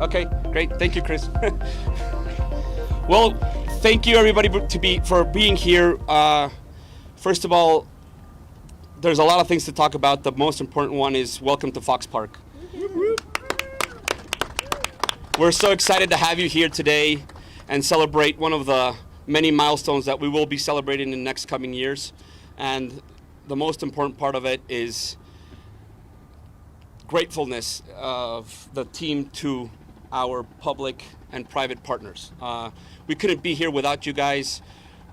Okay, great. Thank you, Chris. Well, thank you everybody for being here. First of all, there's a lot of things to talk about. The most important one is welcome to Fox Park. We're so excited to have you here today and celebrate one of the many milestones that we will be celebrating in the next coming years. And the most important part of it is gratefulness of the team to our public and private partners. We couldn't be here without you guys.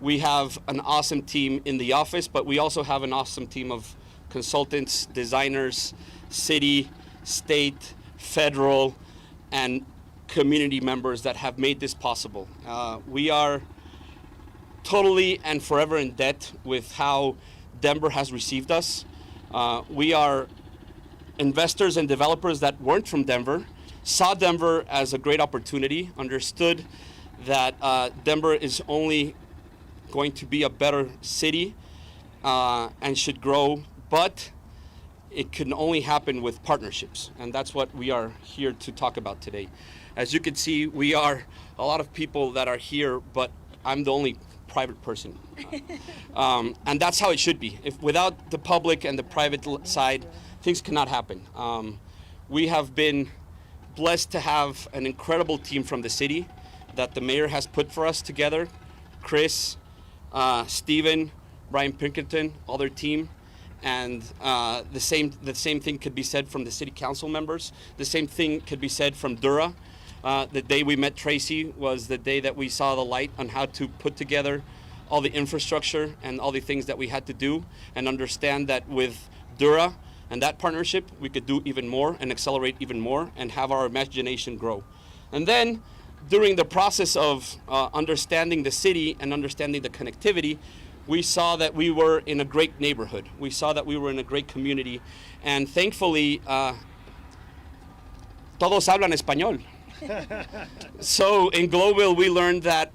We have an awesome team in the office, but we also have an awesome team of consultants, designers, city, state, federal, and community members that have made this possible. We are totally and forever in debt with how Denver has received us. We are investors and developers that weren't from Denver, saw Denver as a great opportunity, understood that Denver is only going to be a better city and should grow, but it can only happen with partnerships, and that's what we are here to talk about today. As you can see, we are a lot of people that are here, but I'm the only private person. And that's how it should be. If without the public and the private side, things cannot happen. We have been blessed to have an incredible team from the city that the mayor has put for us together. Chris, Steven, Brian Pinkerton, all their team. And the same thing could be said from the city council members. The same thing could be said from Dura. The day we met Tracy was the day that we saw the light on how to put together all the infrastructure and all the things that we had to do, and understand that with Dura and that partnership, we could do even more and accelerate even more and have our imagination grow. And then during the process of understanding the city and understanding the connectivity, we saw that we were in a great neighborhood. We saw that we were in a great community. And thankfully, todos hablan español. So in Globeville, we learned that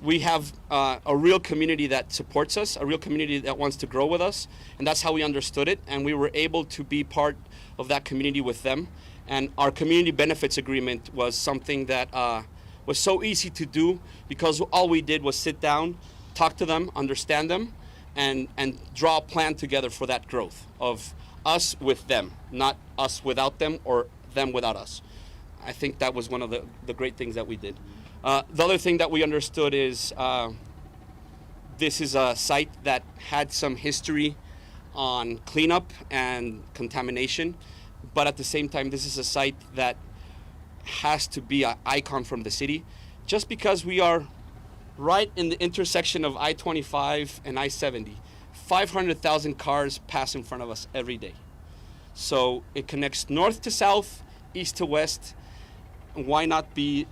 we have a real community that supports us, a real community that wants to grow with us, and that's how we understood it, and we were able to be part of that community with them. And our community benefits agreement was something that was so easy to do, because all we did was sit down, talk to them, understand them, and draw a plan together for that growth of us with them, not us without them or them without us. I think that was one of the great things that we did. The other thing that we understood is this is a site that had some history on cleanup and contamination, but at the same time, this is a site that has to be an icon from the city, just because we are right in the intersection of I-25 and I-70. 500,000 cars pass in front of us every day. So it connects north to south, east to west. Why not be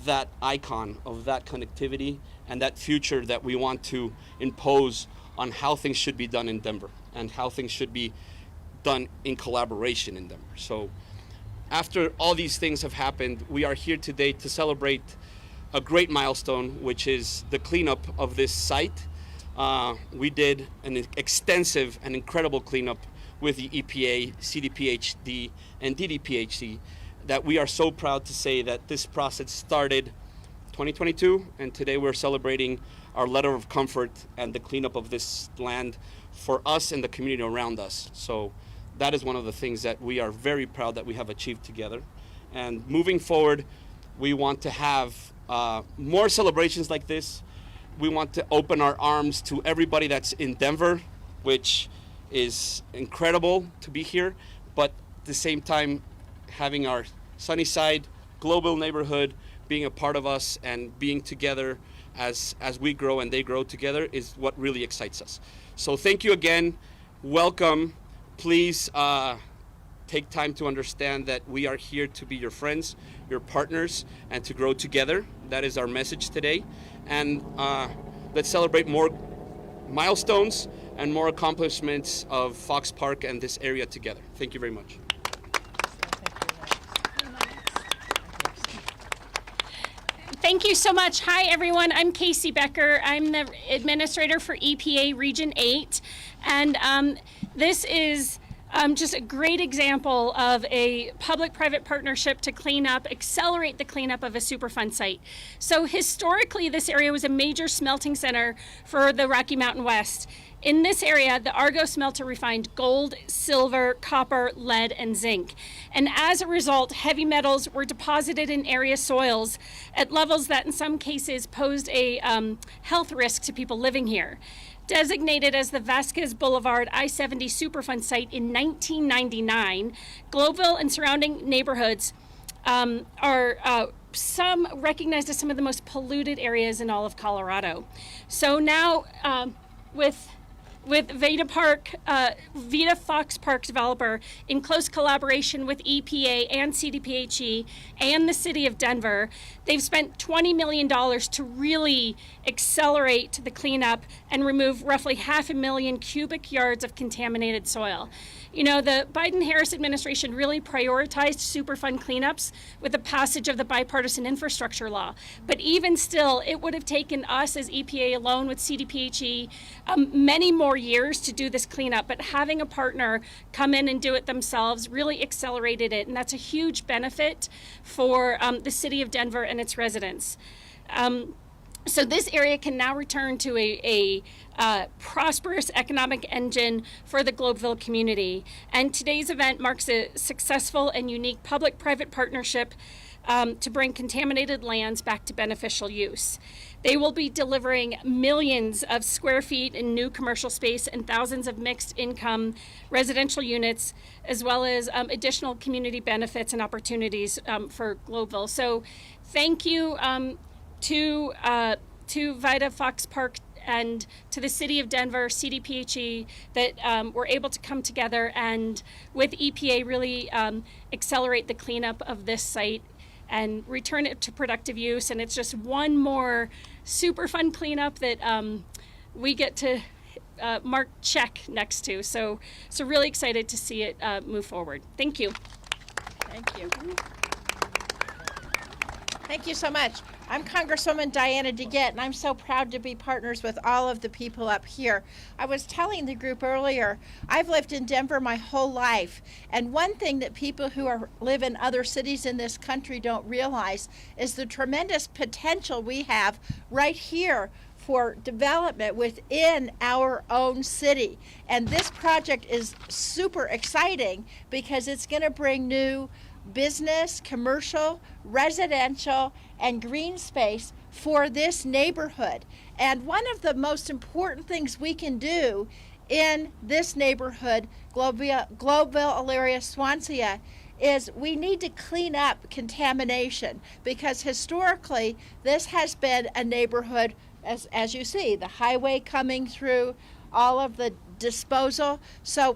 that icon of that connectivity and that future that we want to impose on how things should be done in Denver and how things should be done in collaboration in Denver. So after all these things have happened, we are here today to celebrate a great milestone, which is the cleanup of this site. We did an extensive and incredible cleanup with the EPA, CDPHD, and DDPHD, that we are so proud to say that this process started 2022, and today we're celebrating our letter of comfort and the cleanup of this land for us and the community around us. So that is one of the things that we are very proud that we have achieved together. And moving forward, we want to have more celebrations like this. We want to open our arms to everybody that's in Denver, which is incredible to be here, but at the same time, having our Sunnyside global neighborhood being a part of us and being together as we grow and they grow together is what really excites us. So thank you again. Welcome. Please take time to understand that we are here to be your friends, your partners, and to grow together. That is our message today. And let's celebrate more milestones and more accomplishments of Fox Park and this area together. Thank you very much. Thank you so much. Hi, everyone. I'm Casey Becker. I'm the administrator for EPA Region 8. And this is Just a great example of a public-private partnership to clean up, accelerate the cleanup of a Superfund site. So historically, this area was a major smelting center for the Rocky Mountain West. In this area, the Argo smelter refined gold, silver, copper, lead, and zinc. And as a result, heavy metals were deposited in area soils at levels that in some cases posed a health risk to people living here. Designated as the Vasquez Boulevard I-70 Superfund site in 1999, Globeville and surrounding neighborhoods are some recognized as some of the most polluted areas in all of Colorado. So now with Vita Fox Park developer, in close collaboration with EPA and CDPHE and the city of Denver, they've spent $20 million to really accelerate the cleanup and remove roughly 500,000 cubic yards of contaminated soil. You know, the Biden-Harris administration really prioritized Superfund cleanups with the passage of the bipartisan infrastructure law. But even still, it would have taken us as EPA alone with CDPHE many more years to do this cleanup. But having a partner come in and do it themselves really accelerated it. And that's a huge benefit for the city of Denver and its residents. So this area can now return to a prosperous economic engine for the Globeville community. And today's event marks a successful and unique public-private partnership to bring contaminated lands back to beneficial use. They will be delivering millions of square feet in new commercial space and thousands of mixed income residential units, as well as additional community benefits and opportunities for Globeville. So thank you to Vita Fox Park and to the city of Denver, CDPHE, that were able to come together and with EPA really accelerate the cleanup of this site and return it to productive use. And it's just one more Superfund cleanup that we get to mark check next to. So really excited to see it move forward. Thank you. Thank you. Thank you so much. I'm Congresswoman Diana DeGette, and I'm so proud to be partners with all of the people up here. I was telling the group earlier, I've lived in Denver my whole life, and one thing that people who live in other cities in this country don't realize is the tremendous potential we have right here for development within our own city. And this project is super exciting because it's going to bring new business, commercial, residential, and green space for this neighborhood. And one of the most important things we can do in this neighborhood, Globeville, Elyria, Swansea, is we need to clean up contamination, because historically this has been a neighborhood, as you see, the highway coming through, all of the disposal. So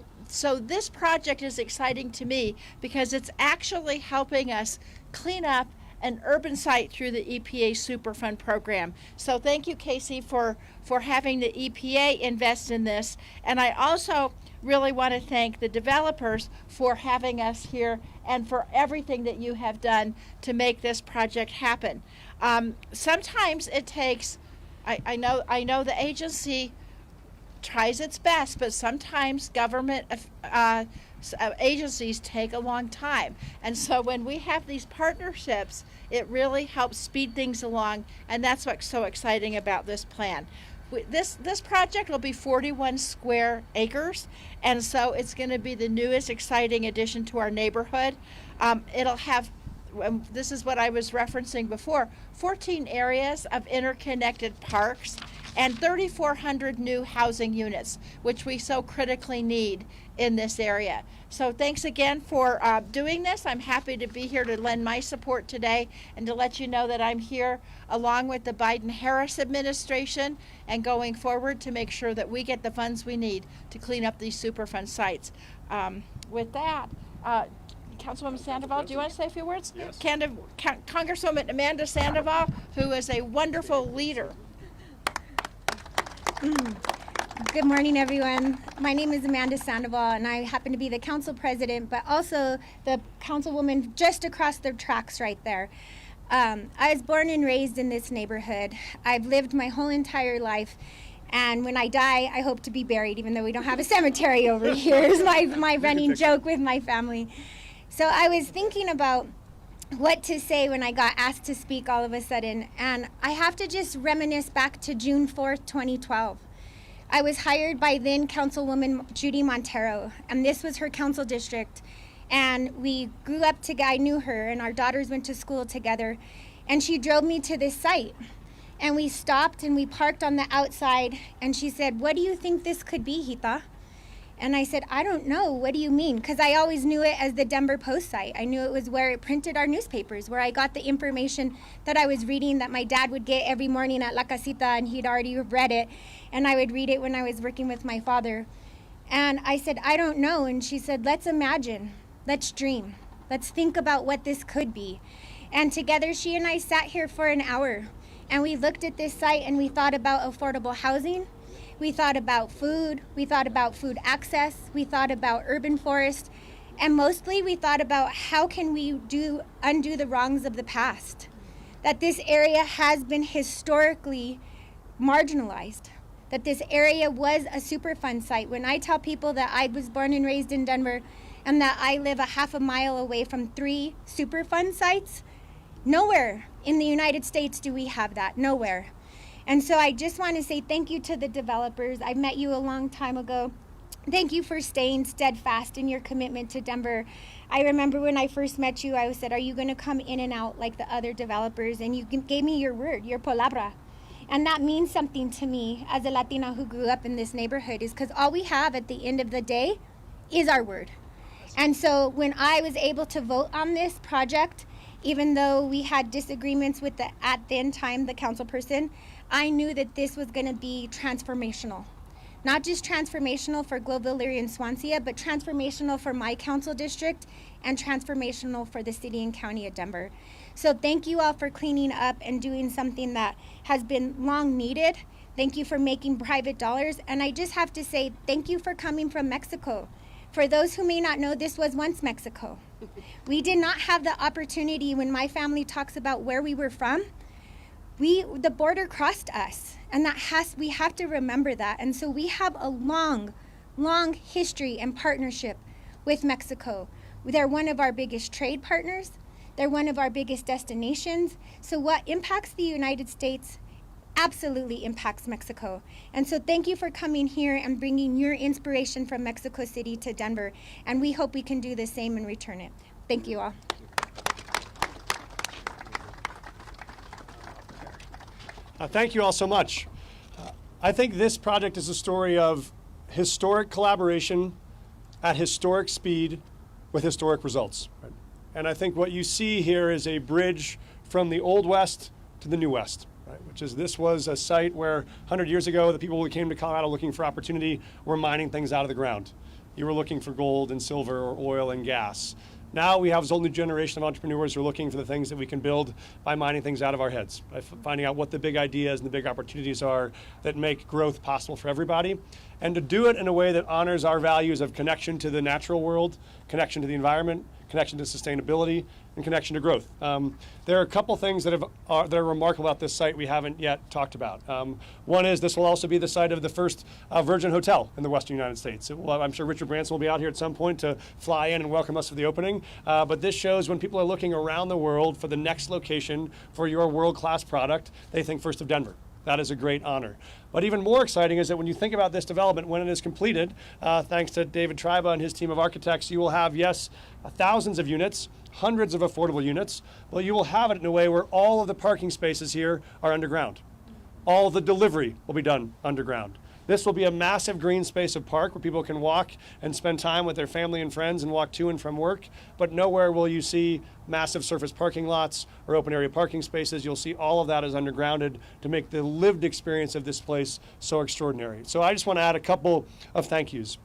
this project is exciting to me because it's actually helping us clean up an urban site through the EPA Superfund program. So thank you, Casey, for having the EPA invest in this. And I also really want to thank the developers for having us here and for everything that you have done to make this project happen. Sometimes it takes, I know the agency tries its best, but sometimes government agencies take a long time. And so when we have these partnerships, it really helps speed things along, and that's what's so exciting about this plan. This project will be 41 square acres, and so it's going to be the newest exciting addition to our neighborhood. It'll have, this is what I was referencing before, 14 areas of interconnected parks and 3,400 new housing units, which we so critically need in this area. So thanks again for doing this. I'm happy to be here to lend my support today and to let you know that I'm here along with the Biden-Harris administration and going forward to make sure that we get the funds we need to clean up these Superfund sites. With that, Councilwoman Sandoval, do you want to say a few words? Yes. Congresswoman Amanda Sandoval, who is a wonderful leader. Good morning, everyone. My name is Amanda Sandoval, and I happen to be the council president, but also the councilwoman just across the tracks right there. I was born and raised in this neighborhood. I've lived my whole entire life, And when I die, I hope to be buried, even though we don't have a cemetery over here, is my running joke with my family. So I was thinking about what to say when I got asked to speak all of a sudden. And I have to just reminisce back to June 4th, 2012. I was hired by then Councilwoman Judy Montero, and this was her council district. And we grew up together. I knew her, and our daughters went to school together. And she drove me to this site. And we stopped and we parked on the outside, and she said, "What do you think this could be, Hita?" And I said, "I don't know. What do you mean?" Because I always knew it as the Denver Post site. I knew it was where it printed our newspapers, where I got the information that I was reading that my dad would get every morning at La Casita, and he'd already read it. And I would read it when I was working with my father. And I said, "I don't know." And she said, "Let's imagine. Let's dream. Let's think about what this could be." And together, she and I sat here for an hour. And we looked at this site and we thought about affordable housing. We thought about food. We thought about food access. We thought about urban forest. And mostly we thought about how can we undo the wrongs of the past. That this area has been historically marginalized. That this area was a Superfund site. When I tell people that I was born and raised in Denver and that I live a half a mile away from 3 Superfund sites, nowhere in the United States do we have that, nowhere. And so I just want to say thank you to the developers. I met you a long time ago. Thank you for staying steadfast in your commitment to Denver. I remember when I first met you, I said, "Are you going to come in and out like the other developers?" And you gave me your word, your palabra. And that means something to me as a Latina who grew up in this neighborhood, is because all we have at the end of the day is our word. And so when I was able to vote on this project, even though we had disagreements with at then time, the council person, I knew that this was going to be transformational. Not just transformational for Globeville, Leary, and Swansea, but transformational for my council district and transformational for the city and county of Denver. So thank you all for cleaning up and doing something that has been long needed. Thank you for making private dollars. And I just have to say thank you for coming from Mexico. For those who may not know, this was once Mexico. We did not have the opportunity. When my family talks about where we were from, the border crossed us, and we have to remember that. And so we have a long history and partnership with Mexico. They're one of our biggest trade partners. They're one of our biggest destinations. So what impacts the United States absolutely impacts Mexico. And so thank you for coming here and bringing your inspiration from Mexico City to Denver. And we hope we can do the same and return it. Thank you all. Thank you all so much. I think this project is a story of historic collaboration at historic speed with historic results. Right? And I think what you see here is a bridge from the Old West to the New West. Right, which is this was a site where 100 years ago, the people who came to Colorado looking for opportunity were mining things out of the ground. You were looking for gold and silver or oil and gas. Now we have this whole new generation of entrepreneurs who are looking for the things that we can build by mining things out of our heads, by finding out what the big ideas and the big opportunities are that make growth possible for everybody. And to do it in a way that honors our values of connection to the natural world, connection to the environment, connection to sustainability, and connection to growth. There are a couple things that are remarkable about this site we haven't yet talked about. One is this will also be the site of the first Virgin Hotel in the Western United States. I'm sure Richard Branson will be out here at some point to fly in and welcome us for the opening. But this shows when people are looking around the world for the next location for your world-class product, they think first of Denver. That is a great honor. But even more exciting is that when you think about this development, when it is completed, thanks to David Treiba and his team of architects, you will have, yes, thousands of units, hundreds of affordable units, but you will have it in a way where all of the parking spaces here are underground. All of the delivery will be done underground. This will be a massive green space of park where people can walk and spend time with their family and friends and walk to and from work, but nowhere will you see massive surface parking lots or open area parking spaces. You'll see all of that as undergrounded to make the lived experience of this place so extraordinary. So I just want to add a couple of thank yous.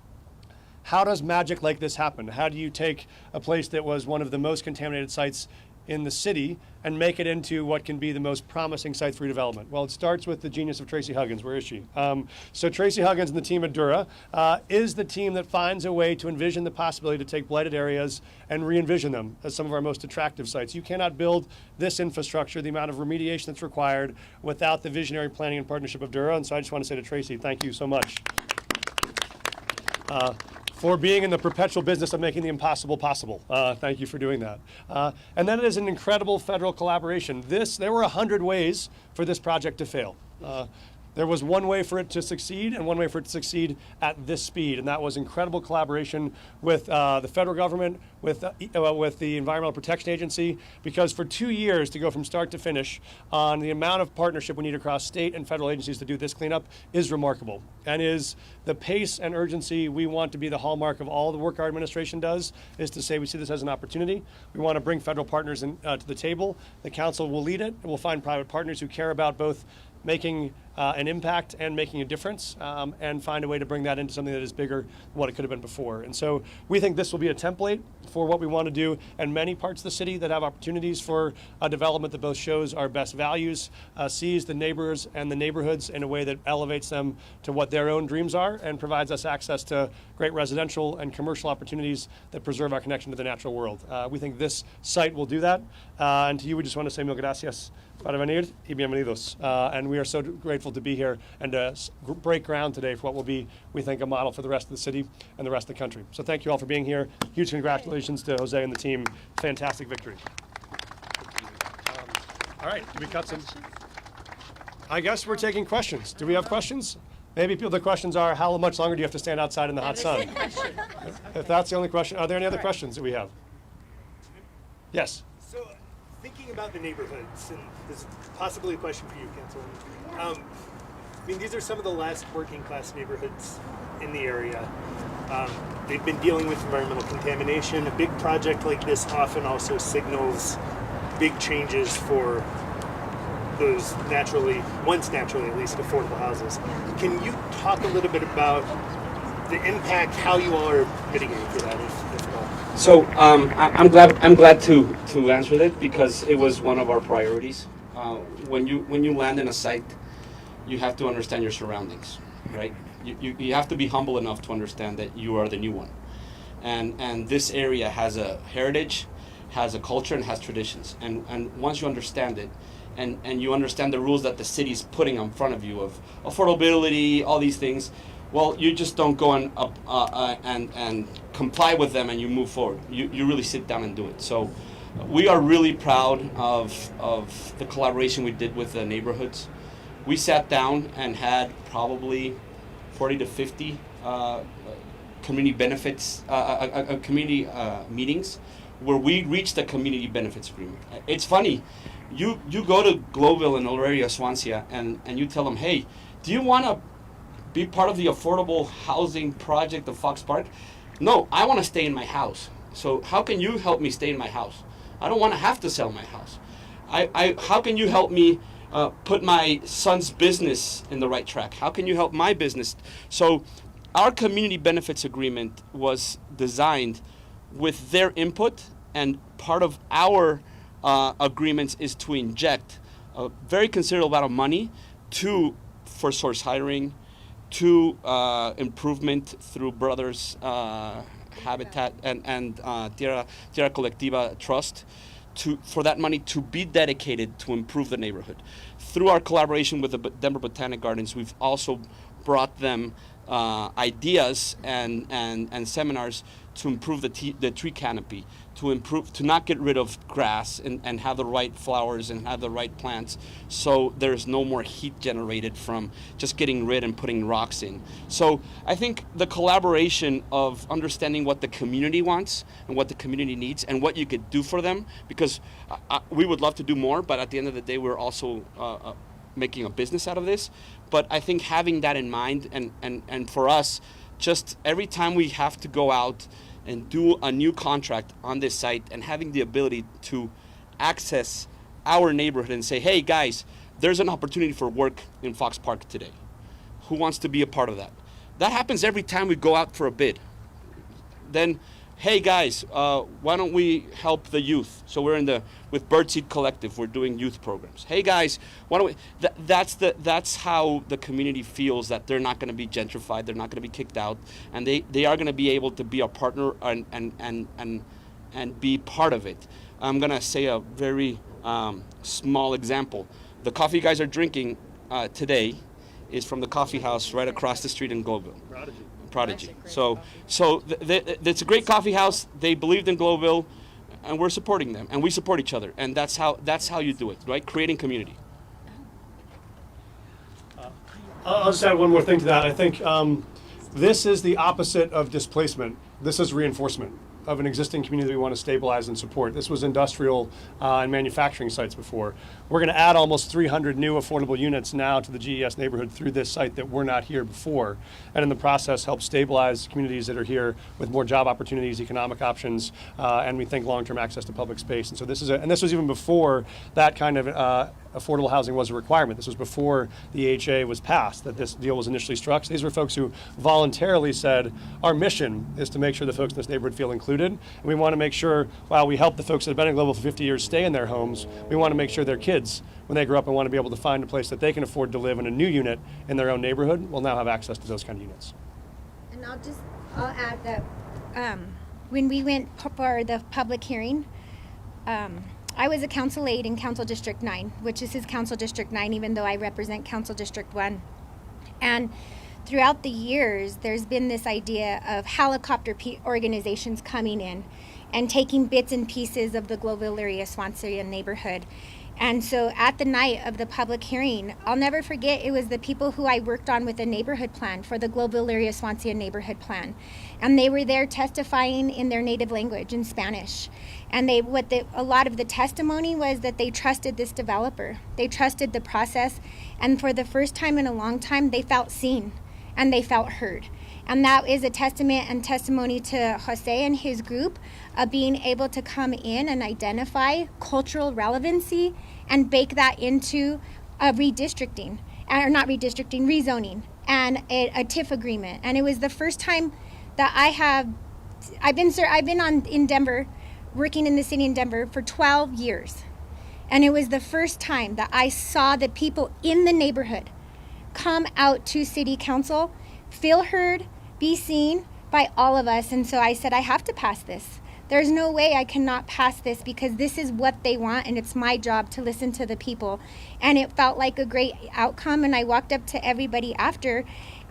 How does magic like this happen? How do you take a place that was one of the most contaminated sites in the city and make it into what can be the most promising site for redevelopment? Well, it starts with the genius of Tracy Huggins. Where is she? So Tracy Huggins and the team at Dura is the team that finds a way to envision the possibility to take blighted areas and re-envision them as some of our most attractive sites. You cannot build this infrastructure, the amount of remediation that's required, without the visionary planning and partnership of Dura. And so I just want to say to Tracy, thank you so much for being in the perpetual business of making the impossible possible. Thank you for doing that. And then it is an incredible federal collaboration. There were 100 ways for this project to fail. There was one way for it to succeed and one way for it to succeed at this speed, and that was incredible collaboration with the federal government, with the Environmental Protection Agency, because for 2 years to go from start to finish on the amount of partnership we need across state and federal agencies to do this cleanup is remarkable, and is the pace and urgency we want to be the hallmark of all the work our administration does, is to say we see this as an opportunity. We want to bring federal partners to the table. The council will lead it, and we'll find private partners who care about both making an impact and making a difference, and find a way to bring that into something that is bigger than what it could have been before. And so we think this will be a template for what we want to do in many parts of the city that have opportunities for a development that both shows our best values, sees the neighbors and the neighborhoods in a way that elevates them to what their own dreams are, and provides us access to great residential and commercial opportunities that preserve our connection to the natural world. We think this site will do that. And to you, we just want to say mil gracias para venir y bienvenidos. And we are so grateful to be here and to break ground today for what will be, we think, a model for the rest of the city and the rest of the country. So thank you all for being here. Huge congratulations to Jose and the team. Fantastic victory. All right, do we cut some? I guess we're taking questions. Do we have questions? Maybe the questions are, how much longer do you have to stand outside in the hot sun? If that's the only question, are there any other questions that we have? Yes. So, thinking about the neighborhoods, and this is possibly a question for you, Councilwoman. I mean, these are some of the last working class neighborhoods in the area. They've been dealing with environmental contamination. A big project like this often also signals big changes for those once naturally at least, affordable houses. Can you talk a little bit about the impact, how you all are mitigating for that, if at all? So I'm glad to answer that, because it was one of our priorities. When you land in a site, you have to understand your surroundings, right? You have to be humble enough to understand that you are the new one, and this area has a heritage, has a culture, and has traditions. And once you understand it, and you understand the rules that the city's putting in front of you of affordability, all these things, well, you just don't go and comply with them and you move forward. You really sit down and do it. So we are really proud of the collaboration we did with the neighborhoods. We sat down and had probably 40 to 50 community benefits, community meetings where we reached a community benefits agreement. It's funny, you go to Globeville and Elaria, Swansea, and you tell them, hey, do you want to be part of the affordable housing project of Fox Park? No, I want to stay in my house. So how can you help me stay in my house? I don't want to have to sell my house. How can you help me put my son's business in the right track? How can you help my business? So our community benefits agreement was designed with their input, and part of our agreements is to inject a very considerable amount of money for source hiring, to improvement through Brothers Habitat and Tierra Colectiva Trust, for that money to be dedicated to improve the neighborhood. Through our collaboration with the Denver Botanic Gardens, we've also brought them ideas and seminars to improve the tree canopy, to not get rid of grass and have the right flowers and have the right plants, so there's no more heat generated from just getting rid and putting rocks in. So I think the collaboration of understanding what the community wants and what the community needs and what you could do for them, because we would love to do more, but at the end of the day, we're also making a business out of this. But I think having that in mind, and for us, just every time we have to go out and do a new contract on this site, and having the ability to access our neighborhood and say, hey guys, there's an opportunity for work in Fox Park today. Who wants to be a part of that? That happens every time we go out for a bid. Then hey guys, why don't we help the youth? So we're with Birdseed Collective, we're doing youth programs. Hey guys, why don't we? That's how the community feels that they're not going to be gentrified, they're not going to be kicked out, and they are going to be able to be a partner and be part of it. I'm going to say a very small example. The coffee you guys are drinking today is from the coffee house right across the street in Globeville. Prodigy. So it's a great coffee house. They believed in Globeville, and we're supporting them, and we support each other, and that's how you do it, right? Creating community. I'll just add one more thing to that. I think this is the opposite of displacement. This is reinforcement of an existing community we want to stabilize and support. This was industrial and manufacturing sites before. We're going to add almost 300 new affordable units now to the GES neighborhood through this site that were not here before, and in the process help stabilize communities that are here with more job opportunities, economic options, and we think long-term access to public space. And so this was even before that kind of affordable housing was a requirement. This was before the AHA was passed, that this deal was initially struck. So these were folks who voluntarily said, our mission is to make sure the folks in this neighborhood feel included. And we want to make sure, while we help the folks that have been in Global for 50 years stay in their homes, we want to make sure their kids, when they grow up and want to be able to find a place that they can afford to live in a new unit in their own neighborhood, will now have access to those kind of units. And I'll add that when we went for the public hearing, I was a council aide in Council District 9, which is his Council District 9, even though I represent Council District 1. And throughout the years, there's been this idea of helicopter organizations coming in and taking bits and pieces of the Globeville-Elyria-Swansea neighborhood. And so at the night of the public hearing, I'll never forget, it was the people who I worked on with the neighborhood plan for the Globeville-Elyria-Swansea neighborhood plan. And they were there testifying in their native language, in Spanish. And a lot of the testimony was that they trusted this developer. They trusted the process. And for the first time in a long time, they felt seen and they felt heard. And that is a testament and testimony to Jose and his group of being able to come in and identify cultural relevancy and bake that into a rezoning and a TIF agreement. And it was the first time that I've been in Denver, working in the city in Denver for 12 years. And it was the first time that I saw the people in the neighborhood come out to city council, feel heard, be seen by all of us. And so I said, I have to pass this. There's no way I cannot pass this, because this is what they want, and it's my job to listen to the people. And it felt like a great outcome. And I walked up to everybody after,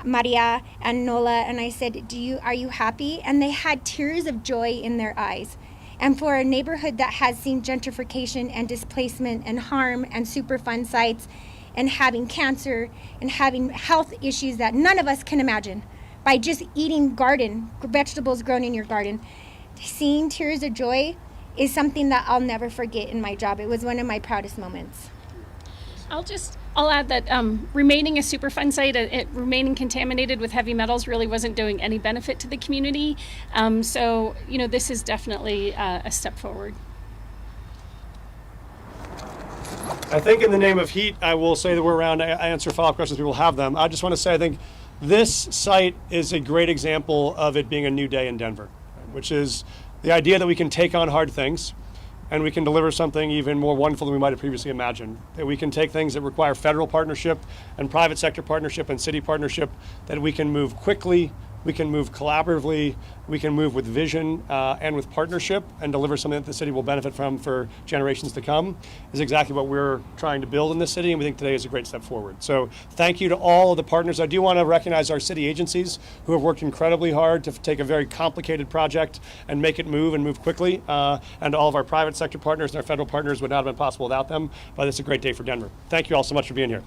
Maria and Nola, and I said, are you happy? And they had tears of joy in their eyes. And for a neighborhood that has seen gentrification and displacement and harm and Superfund sites and having cancer and having health issues that none of us can imagine by just eating vegetables grown in your garden, seeing tears of joy is something that I'll never forget in my job. It was one of my proudest moments. I'll add that remaining a Superfund site, remaining contaminated with heavy metals, really wasn't doing any benefit to the community. So, this is definitely a step forward. I think in the name of heat, I will say that we're around. I answer follow-up questions, people have them. I just want to say, I think this site is a great example of it being a new day in Denver, which is the idea that we can take on hard things and we can deliver something even more wonderful than we might have previously imagined. That we can take things that require federal partnership and private sector partnership and city partnership, that we can move quickly, we can move collaboratively, we can move with vision and with partnership and deliver something that the city will benefit from for generations to come, is exactly what we're trying to build in this city, and we think today is a great step forward. So thank you to all of the partners. I do want to recognize our city agencies who have worked incredibly hard to take a very complicated project and make it move and move quickly, and all of our private sector partners and our federal partners would not have been possible without them, but it's a great day for Denver. Thank you all so much for being here.